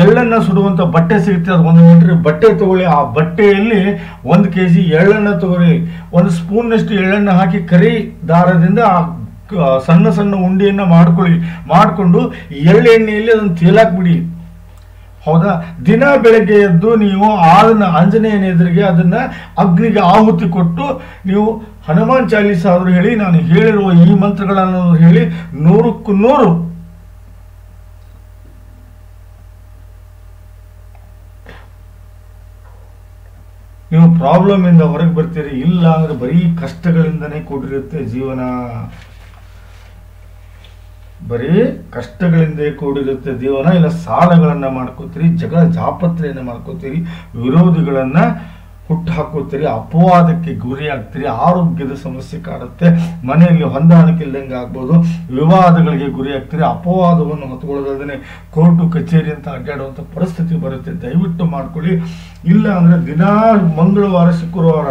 ಎಳ್ಳನ್ನ ಸುಡುವಂತ ಬಟ್ಟೆ ಸಿಗುತ್ತೆ, ಅದು 1 ಮೀಟರ್ ಬಟ್ಟೆ ತಗೊಳ್ಳಿ. ಆ ಬಟ್ಟೆಯಲ್ಲಿ 1 kg ಎಳ್ಳನ್ನ ತಗೊಳ್ಳಿ, 1 ಸ್ಪೂನ್ನಷ್ಟು ಎಳ್ಳನ್ನ ಹಾಕಿ ಕರಿ ದಾರದಿಂದ ಸಣ್ಣ ಸಣ್ಣ ಉಂಡೆಯನ್ನ ಮಾಡಿಕೊಂಡು ಎಳ್ಳೆಣ್ಣೆಯಲ್ಲಿ ಅದನ್ನು ತೇಲಾಕ್ಬಿಡಿ. ಹೌದಾ? ದಿನ ಬೆಳಗ್ಗೆ ಎದ್ದು ನೀವು ಅದನ್ನ ಆಂಜನೇಯನ ಎದುರಿಗೆ ಅದನ್ನ ಅಗ್ನಿಗೆ ಆಹುತಿ ಕೊಟ್ಟು ನೀವು ಹನುಮಾನ್ ಚಾಲೀಸ ಆದ್ರೂ ಹೇಳಿ, ನಾನು ಹೇಳಿರುವ ಈ ಮಂತ್ರಗಳನ್ನು ಹೇಳಿ 100ಕ್ಕೂ 100 ನೀವು ಪ್ರಾಬ್ಲಮ್ ಇಂದ ಹೊರಗೆ ಬರ್ತೀರಿ. ಇಲ್ಲ ಅಂದ್ರೆ ಬರೀ ಕಷ್ಟಗಳಿಂದನೇ ಕೂಡಿರುತ್ತೆ ಜೀವನ, ಬರೀ ಕಷ್ಟಗಳಿಂದ ಕೂಡಿರುತ್ತೆ ಜೀವನ. ಇಲ್ಲ ಸಾಲಗಳನ್ನ ಮಾಡ್ಕೋತೀರಿ, ಜಗಳ ಜಾಪತ್ರೆಯನ್ನ ಮಾಡ್ಕೋತೀರಿ, ವಿರೋಧಿಗಳನ್ನ ಹುಟ್ಟು ಹಾಕೋತೀರಿ, ಅಪವಾದಕ್ಕೆ ಗುರಿ ಆಗ್ತೀರಿ, ಆರೋಗ್ಯದ ಸಮಸ್ಯೆ ಕಾಡುತ್ತೆ, ಮನೆಯಲ್ಲಿ ಹೊಂದಾಣಿಕೆ ಇಲ್ಲದಂಗೆ ಆಗ್ಬೋದು, ವಿವಾದಗಳಿಗೆ ಗುರಿ ಆಗ್ತೀರಿ, ಅಪವಾದವನ್ನು ಹೊತ್ಕೊಳ್ಳೋದಲ್ಲದೆ ಕೋರ್ಟು ಕಚೇರಿ ಅಂತ ಅಡ್ಡಾಡುವಂಥ ಪರಿಸ್ಥಿತಿ ಬರುತ್ತೆ. ದಯವಿಟ್ಟು ಮಾಡ್ಕೊಳ್ಳಿ. ಇಲ್ಲ ಅಂದ್ರೆ ದಿನಾ ಮಂಗಳವಾರ ಶುಕ್ರವಾರ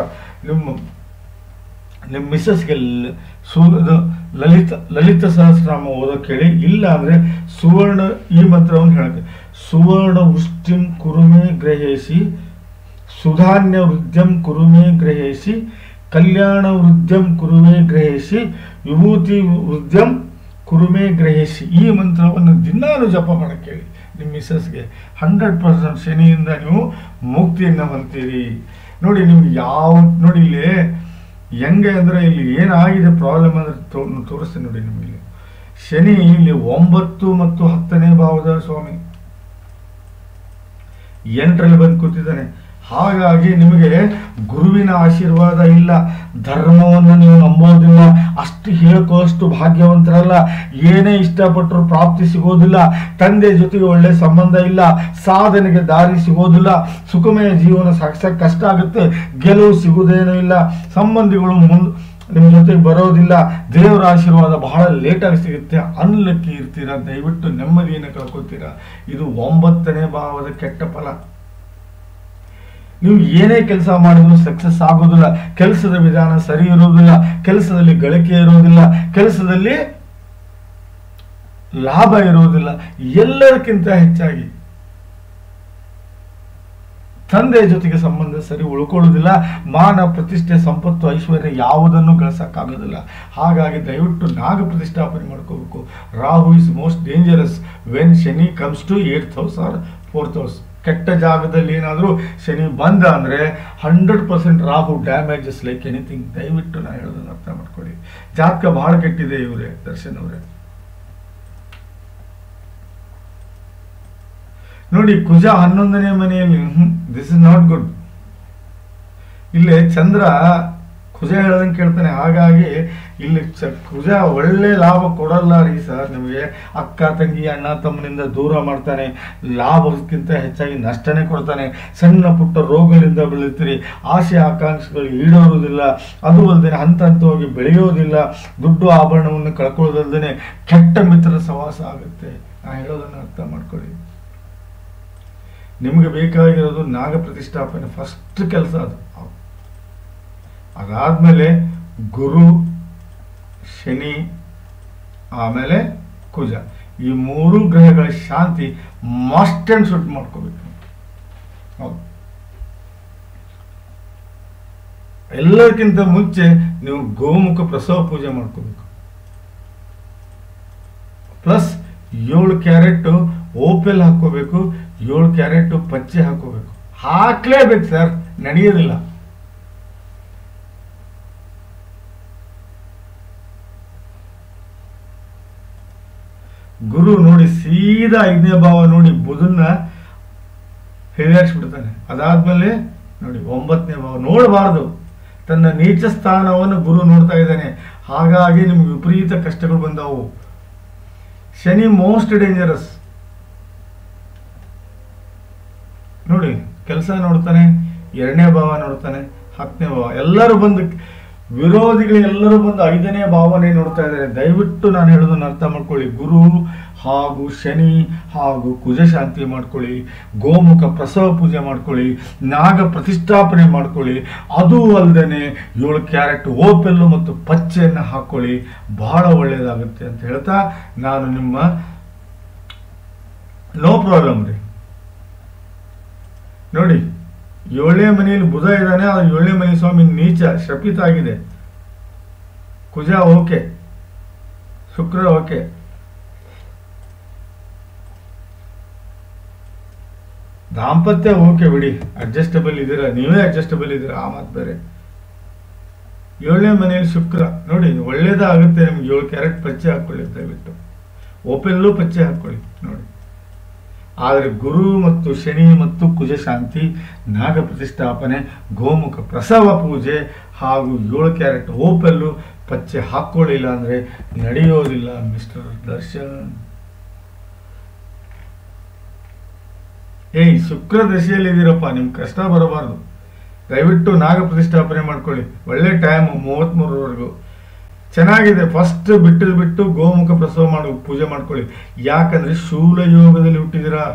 ನಿಮ್ಮ ಮಿಸ್ಸಸ್ಗೆ ಲಲಿತ ಸಹಸ್ರನಾಮ ಓದೋಕೆ ಹೇಳಿ. ಇಲ್ಲ ಅಂದ್ರೆ ಸುವರ್ಣ ಈ ಮಂತ್ರವನ್ನು ಹೇಳುತ್ತೆ. ಸುವರ್ಣ ವೃಷ್ಟಿಂ ಕುರುಮೆ ಗ್ರಹೇಶಿ ಸುಧಾನ್ಯ ವೃದ್ಧಂ ಕುರುಮೆ ಗ್ರಹೇಶಿ ಕಲ್ಯಾಣ ವೃದ್ಧಂ ಕುರುಮೆ ಗ್ರಹೇಶಿ ವಿಭೂತಿ ವೃದ್ಧಂ ಕುರುಮೆ ಗ್ರಹೇಶಿ ಈ ಮಂತ್ರವನ್ನು ದಿನಾಲು ಜಪ ಮಾಡಕ್ಕೆ ಹೇಳಿ ನಿಮ್ಮ ಮಿಸ್ಸಸ್ಗೆ. 100% ಶನಿಯಿಂದ ನೀವು ಮುಕ್ತಿಯನ್ನು ಹೊಂದ್ತೀರಿ. ನೋಡಿ ನಿಮ್ಗೆ ನೋಡಿ ಇಲ್ಲಿ ಹೆಂಗೆ ಅಂದ್ರೆ ಇಲ್ಲಿ ಏನಾಗಿದೆ ಪ್ರಾಬ್ಲಮ್ ಅಂದ್ರೆ ತೋರಿಸ್ತೀನಿ ನೋಡಿ ನಿಮಗೆ. ಶನಿ ಇಲ್ಲಿ 9 ಮತ್ತು 10ನೇ ಭಾವದ ಸ್ವಾಮಿ 8ರಲ್ಲಿ ಬಂದು ಕೂತಿದ್ದಾನೆ. ಹಾಗಾಗಿ ನಿಮಗೆ ಗುರುವಿನ ಆಶೀರ್ವಾದ ಇಲ್ಲ, ಧರ್ಮವನ್ನು ನೀವು ನಂಬೋದಿಲ್ಲ, ಅಷ್ಟು ಹೇಳ್ಕೋಷ್ಟು ಭಾಗ್ಯವಂತರಲ್ಲ, ಏನೇ ಇಷ್ಟಪಟ್ಟರು ಪ್ರಾಪ್ತಿ ಸಿಗೋದಿಲ್ಲ, ತಂದೆ ಜೊತೆಗೆ ಒಳ್ಳೆ ಸಂಬಂಧ ಇಲ್ಲ, ಸಾಧನೆಗೆ ದಾರಿ ಸಿಗೋದಿಲ್ಲ, ಸುಖಮಯ ಜೀವನ ಸಾಗಿಸಕ್ಕೆ ಕಷ್ಟ ಆಗುತ್ತೆ, ಗೆಲುವು ಸಿಗುವುದೇನೂ ಇಲ್ಲ, ಸಂಬಂಧಿಗಳು ನಿಮ್ಮ ಜೊತೆಗೆ ಬರೋದಿಲ್ಲ, ದೇವರ ಆಶೀರ್ವಾದ ಬಹಳ ಲೇಟಾಗಿ ಸಿಗುತ್ತೆ, ಅನ್ಲಕ್ಕಿ ಇರ್ತೀರಾ, ದಯವಿಟ್ಟು ನೆಮ್ಮದಿಯನ್ನು ಕಳ್ಕೊತೀರಾ. ಇದು 9ನೇ ಭಾವದ ಕೆಟ್ಟ ಫಲ. ನೀವು ಏನೇ ಕೆಲಸ ಮಾಡಿದ್ರು ಸಕ್ಸಸ್ ಆಗೋದಿಲ್ಲ, ಕೆಲಸದ ವಿಧಾನ ಸರಿ ಇರೋದಿಲ್ಲ, ಕೆಲಸದಲ್ಲಿ ಗಳಿಕೆ ಇರೋದಿಲ್ಲ, ಕೆಲಸದಲ್ಲಿ ಲಾಭ ಇರೋದಿಲ್ಲ, ಎಲ್ಲರಿಗಿಂತ ಹೆಚ್ಚಾಗಿ ತಂದೆ ಜೊತೆಗೆ ಸಂಬಂಧ ಸರಿ ಉಳ್ಕೊಳ್ಳೋದಿಲ್ಲ, ಮಾನ ಪ್ರತಿಷ್ಠೆ ಸಂಪತ್ತು ಐಶ್ವರ್ಯ ಯಾವುದನ್ನು ಗಳಿಸಕ್ಕಾಗೋದಿಲ್ಲ. ಹಾಗಾಗಿ ದಯವಿಟ್ಟು ನಾಗ ಪ್ರತಿಷ್ಠಾಪನೆ ಮಾಡ್ಕೋಬೇಕು. Rahu is most dangerous when Shani comes to 8th house or 4th house. ಕೆಟ್ಟ ಜಾಗದಲ್ಲಿ ಏನಾದರೂ ಶನಿ ಬಂದ ಅಂದರೆ 100% ರಾಹು ಡ್ಯಾಮೇಜಸ್ ಲೈಕ್ ಎನಿಥಿಂಗ್. ದಯವಿಟ್ಟು ನಾನು ಹೇಳೋದನ್ನು ಅರ್ಥ ಮಾಡ್ಕೊಳ್ಳಿ. ಜಾತಕ ಬಹಳ ಕೆಟ್ಟಿದೆ ಇವರೇ, ದರ್ಶನ್ ಅವರೇ. ನೋಡಿ, ಕುಜ 11ನೇ ಮನೆಯಲ್ಲಿ, ದಿಸ್ ಇಸ್ ನಾಟ್ ಗುಡ್. ಇಲ್ಲೇ ಚಂದ್ರ ಕುಜ ಹೇಳೋದಂಗೆ ಕೇಳ್ತಾನೆ. ಹಾಗಾಗಿ ಇಲ್ಲಿ ಕುಜ ಒಳ್ಳೆ ಲಾಭ ಕೊಡಲ್ಲ ರೀ ಸರ್ ನಿಮಗೆ. ಅಕ್ಕ ತಂಗಿ ಅಣ್ಣ ತಮ್ಮನಿಂದ ದೂರ ಮಾಡ್ತಾನೆ, ಲಾಭಕ್ಕಿಂತ ಹೆಚ್ಚಾಗಿ ನಷ್ಟನೇ ಕೊಡ್ತಾನೆ. ಸಣ್ಣ ಪುಟ್ಟ ರೋಗಗಳಿಂದ ಬೆಳೀತೀರಿ, ಆಸೆ ಆಕಾಂಕ್ಷೆಗಳು ಈಡೇರುವುದಿಲ್ಲ. ಅದು ಅಲ್ಲದೆ ಹಂತ ಹಂತವಾಗಿ ಬೆಳೆಯೋದಿಲ್ಲ. ದುಡ್ಡು ಆಭರಣವನ್ನು ಕಳ್ಕೊಳ್ಳೋದಲ್ದೇ ಕೆಟ್ಟ ಮಿತ್ರರ ಸವಾಸ ಆಗುತ್ತೆ. ನಾ ಹೇಳೋದನ್ನು ಅರ್ಥ ಮಾಡ್ಕೊಳ್ಳಿ. ನಿಮಗೆ ಬೇಕಾಗಿರೋದು ನಾಗ ಪ್ರತಿಷ್ಠಾಪನೆ ಫಸ್ಟ್ ಕೆಲಸ. ಅದು ಅದಾದ್ಮೇಲೆ ಗುರು, ಶನಿ, ಆಮೇಲೆ ಕುಜ, ಈ 3 ಗ್ರಹಗಳ ಶಾಂತಿ ಮಸ್ಟ್ ಅಂಡ್ ಶುಡ್ ಮಾಡ್ಕೋಬೇಕು. ಹೌದು, ಎಲ್ಲಕ್ಕಿಂತ ಮುಂಚೆ ನೀವು ಗೋಮುಖ ಪ್ರಸವ ಪೂಜೆ ಮಾಡ್ಕೋಬೇಕು. ಪ್ಲಸ್ 7 ಕ್ಯಾರೆಟ್ ಓಪೆಲ್ ಹಾಕೋಬೇಕು, 7 ಕ್ಯಾರೆಟ್ ಪಚ್ಚೆ ಹಾಕೋಬೇಕು. ಹಾಕ್ಲೇಬೇಕು ಸರ್, ನಡೆಯೋದಿಲ್ಲ. ಗುರು ನೋಡಿ ಸೀದಾ 5ನೇ ಭಾವ ನೋಡಿ ಬುಧನ್ನ ಹಿಡಿಯಾಡ್ಸ್ಬಿಡ್ತಾನೆ. ಅದಾದ್ಮೇಲೆ ನೋಡಿ 9ನೇ ಭಾವ ನೋಡಬಾರ್ದು, ತನ್ನ ನೀಚ ಸ್ಥಾನವನ್ನು ಗುರು ನೋಡ್ತಾ ಇದ್ದಾನೆ. ಹಾಗಾಗಿ ನಿಮ್ಗೆ ವಿಪರೀತ ಕಷ್ಟಗಳು ಬಂದವು. Shani most dangerous. ನೋಡಿ, ಕೆಲಸ ನೋಡ್ತಾನೆ, 2ನೇ ಭಾವ ನೋಡ್ತಾನೆ, 10ನೇ ಭಾವ. ಎಲ್ಲರೂ ಬಂದು ವಿರೋಧಿಗಳು ಎಲ್ಲರೂ ಬಂದು 5ನೇ ಭಾವನೆ ನೋಡ್ತಾ ಇದ್ದಾರೆ. ದಯವಿಟ್ಟು ನಾನು ಹೇಳೋದನ್ನ ಅರ್ಥ ಮಾಡ್ಕೊಳ್ಳಿ. ಗುರು ಹಾಗೂ ಶನಿ ಹಾಗೂ ಕುಜ ಶಾಂತಿ ಮಾಡ್ಕೊಳ್ಳಿ, ಗೋಮುಖ ಪ್ರಸವ ಪೂಜೆ ಮಾಡ್ಕೊಳ್ಳಿ, ನಾಗ ಪ್ರತಿಷ್ಠಾಪನೆ ಮಾಡ್ಕೊಳ್ಳಿ. ಅದು ಅಲ್ಲದೆ 7 ಕ್ಯಾರೆಟ್ ಓಪೆಲ್ಲು ಮತ್ತು ಪಚ್ಚೆಯನ್ನು ಹಾಕೊಳ್ಳಿ, ಬಹಳ ಒಳ್ಳೆಯದಾಗುತ್ತೆ ಅಂತ ಹೇಳ್ತಾ ನಾನು ನಿಮ್ಮ ನೋ ಪ್ರಾಬ್ಲಮ್ ರೀ. ನೋಡಿ, 7ನೇ ಮನೆಯಲ್ಲಿ ಬುಧ ಇದ್ದಾನೆ. ಅದು 7ನೇ ಮನೆ ಸ್ವಾಮಿ ನೀಚ ಶಪಿತ ಆಗಿದೆ. ಕುಜ ಓಕೆ, ಶುಕ್ರ ಓಕೆ. ದಾಂಪತ್ಯ ಓಕೆ ಬಿಡಿ, ಅಡ್ಜಸ್ಟಬಲ್ ಇದ್ದೀರಾ, ನೀವೇ ಅಡ್ಜಸ್ಟಬಲ್ ಇದ್ದೀರಾ, ಆ ಮಾತು ಬೇರೆ. 7ನೇ ಮನೆಯಲ್ಲಿ ಶುಕ್ರ ನೋಡಿ, ಒಳ್ಳೇದಾಗುತ್ತೆ ನಿಮ್ಗೆ. 7 ಕ್ಯಾರೆಟ್ ಪಚ್ಚೆ ಹಾಕೊಳ್ಳಿ, ದಯವಿಟ್ಟು ಓಪೆಲ್ಲೂ ಪಚ್ಚೆ ಹಾಕೊಳ್ಳಿ ನೋಡಿ. ಆದರೆ ಗುರು ಮತ್ತು ಶನಿ ಮತ್ತು ಕುಜ ಶಾಂತಿ, ನಾಗ ಪ್ರತಿಷ್ಠಾಪನೆ, ಗೋಮುಖ ಪ್ರಸವ ಪೂಜೆ ಹಾಗೂ 7 ಕ್ಯಾರೆಟ್ ಓಪೆಲ್ಲು ಪಚ್ಚೆ ಹಾಕೊಳ್ಳಿಲ್ಲ ಅಂದರೆ ನಡೆಯೋದಿಲ್ಲ ಮಿಸ್ಟರ್ ದರ್ಶನ್. ಶುಕ್ರ ದಶೆಯಲ್ಲಿದ್ದೀರಪ್ಪ, ನಿಮ್ಗೆ ಕಷ್ಟ ಬರಬಾರ್ದು. ದಯವಿಟ್ಟು ನಾಗ ಪ್ರತಿಷ್ಠಾಪನೆ ಮಾಡ್ಕೊಳ್ಳಿ. ಒಳ್ಳೆ ಟೈಮ್ 33ರವರೆಗೂ ಚೆನ್ನಾಗಿದೆ. ಫಸ್ಟ್ ಬಿಟ್ಟು ಗೋಮುಖ ಪ್ರಸವ ಪೂಜೆ ಮಾಡ್ಕೊಳ್ಳಿ. ಯಾಕಂದ್ರೆ ಶೂಲ ಯೋಗದಲ್ಲಿ ಹುಟ್ಟಿದಿರಾ,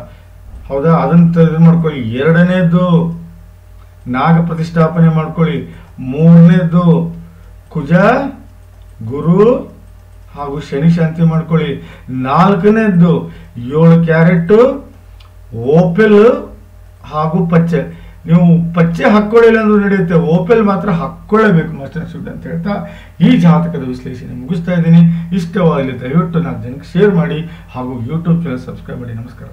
ಹೌದಾ? ಅದನ್ನ ಇದು ಮಾಡ್ಕೊಳ್ಳಿ. 2ನೇದು ನಾಗ ಪ್ರತಿಷ್ಠಾಪನೆ ಮಾಡ್ಕೊಳ್ಳಿ. 3ನೇದು ಕುಜ, ಗುರು ಹಾಗೂ ಶನಿ ಶಾಂತಿ ಮಾಡ್ಕೊಳ್ಳಿ. 4ನೇದು 7 ಕ್ಯಾರೆಟ್ ಓಪೆಲ್ ಹಾಗೂ ಪಚ್ಚೆ. ನೀವು ಪಚ್ಚೆ ಹಾಕ್ಕೊಳ್ಳಿಲ್ಲ ಅಂದ್ರೂ ನಡೆಯುತ್ತೆ, ಓಪೆಲ್ ಮಾತ್ರ ಹಾಕ್ಕೊಳ್ಳೇಬೇಕು ಮಸ್ಟ್ ಅಂಡ್ ಶುಡ್ ಅಂತ ಹೇಳ್ತಾ ಈ ಜಾತಕದ ವಿಶ್ಲೇಷಣೆ ಮುಗಿಸ್ತಾ ಇದ್ದೀನಿ. ಇಷ್ಟವಾಗಲಿ ದಯವಿಟ್ಟು 4 ಜನಕ್ಕೆ ಶೇರ್ ಮಾಡಿ ಹಾಗೂ ಯೂಟ್ಯೂಬ್ ಚಾನಲ್ ಸಬ್ಸ್ಕ್ರೈಬ್ ಮಾಡಿ. ನಮಸ್ಕಾರ.